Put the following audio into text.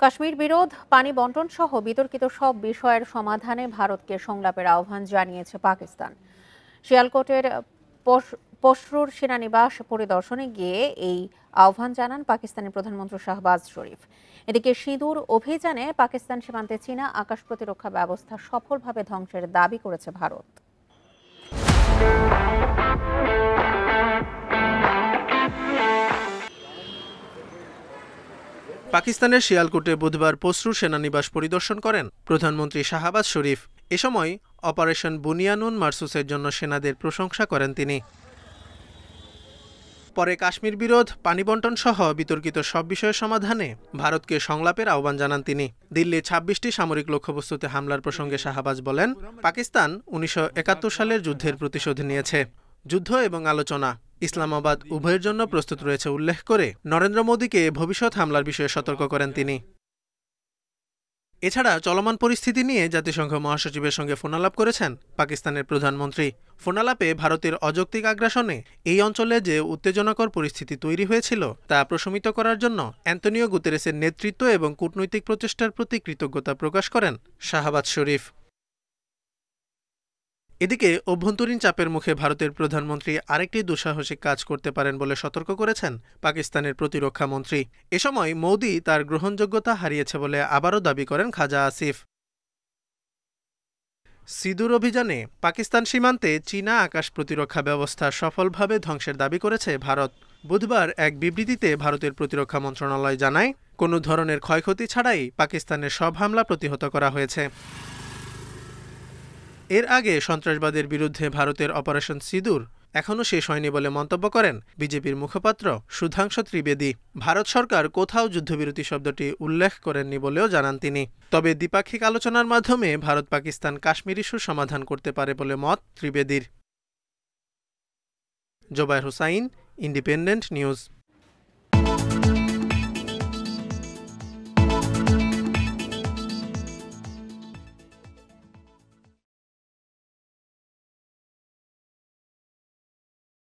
কাশ্মীর বিরোধ, পানি বণ্টন সহ বিতর্কিত সব বিষয়ের সমাধানে ভারতকে সংলাপের আহ্বান জানিয়েছে পাকিস্তান। শিয়ালকোটের পশরুর সেনানিবাস পরিদর্শনে গিয়ে এই আহ্বান জানান পাকিস্তানি প্রধানমন্ত্রী শাহবাজ শরীফ। এদিকে সিঁদুর অভিযানে পাকিস্তান সীমান্তে চীনা আকাশ প্রতিরক্ষা ব্যবস্থা সফলভাবে ধ্বংসের দাবি করেছে ভারত। পাকিস্তানের শিয়ালকোটে বুধবার পশরু সেনানিবাস পরিদর্শন করেন প্রধানমন্ত্রী শাহবাজ শরীফ। এ সময় অপারেশন বুনিয়ানুন মারসুসের জন্য সেনাদের প্রশংসা করেন তিনি। পরে কাশ্মীর বিরোধ, পানি বণ্টন সহ বিতর্কিত সব বিষয়ের সমাধানে ভারতকে সংলাপের আহ্বান জানান তিনি। দিল্লি ২৬টি সামরিক লক্ষ্যবস্তুতে হামলার প্রসঙ্গে শাহবাজ বলেন, পাকিস্তান ১৯৭১ সালের যুদ্ধের প্রতিশোধ নিয়েছে। যুদ্ধ এবং আলোচনা ইসলামাবাদ উভয়ের জন্য প্রস্তুত রয়েছে উল্লেখ করে নরেন্দ্র মোদীকে ভবিষ্যৎ হামলার বিষয়ে সতর্ক করেন তিনি। এছাড়া চলমান পরিস্থিতি নিয়ে জাতিসংঘ মহাসচিবের সঙ্গে ফোনালাপ করেছেন পাকিস্তানের প্রধানমন্ত্রী। ফোনালাপে ভারতের অযৌক্তিক আগ্রাসনে এই অঞ্চলে যে উত্তেজনাকর পরিস্থিতি তৈরি হয়েছিল তা প্রশমিত করার জন্য অ্যান্তনিও গুতেরেসের নেতৃত্ব এবং কূটনৈতিক প্রচেষ্টার প্রতি কৃতজ্ঞতা প্রকাশ করেন শাহবাজ শরীফ। এদিকে অভ্যন্তরীণ চাপের মুখে ভারতের প্রধানমন্ত্রী আরেকটি দুঃসাহসিক কাজ করতে পারেন বলে সতর্ক করেছেন পাকিস্তানের প্রতিরক্ষা মন্ত্রী। এ সময় মোদি তার গ্রহণযোগ্যতা হারিয়েছে বলে আবারও দাবি করেন খাজা আসিফ। সিঁদুর অভিযানে পাকিস্তান সীমান্তে চীনা আকাশ প্রতিরক্ষা ব্যবস্থা সফলভাবে ধ্বংসের দাবি করেছে ভারত। বুধবার এক বিবৃতিতে ভারতের প্রতিরক্ষা মন্ত্রণালয় জানায়, কোনো ধরনের ক্ষয়ক্ষতি ছাড়াই পাকিস্তানের সব হামলা প্রতিহত করা হয়েছে। এর আগে সন্ত্রাসবাদের বিরুদ্ধে ভারতের অপারেশন সিঁদুর এখনও শেষ হয়নি বলে মন্তব্য করেন বিজেপির মুখপাত্র সুধাংশু ত্রিবেদী। ভারত সরকার কোথাও যুদ্ধবিরতি শব্দটি উল্লেখ করেননি বলেও জানান তিনি। তবে দ্বিপাক্ষিক আলোচনার মাধ্যমে ভারত পাকিস্তান কাশ্মীর ইস্যু সমাধান করতে পারে বলে মত ত্রিবেদীর। Zobayer Hossain, Independent news.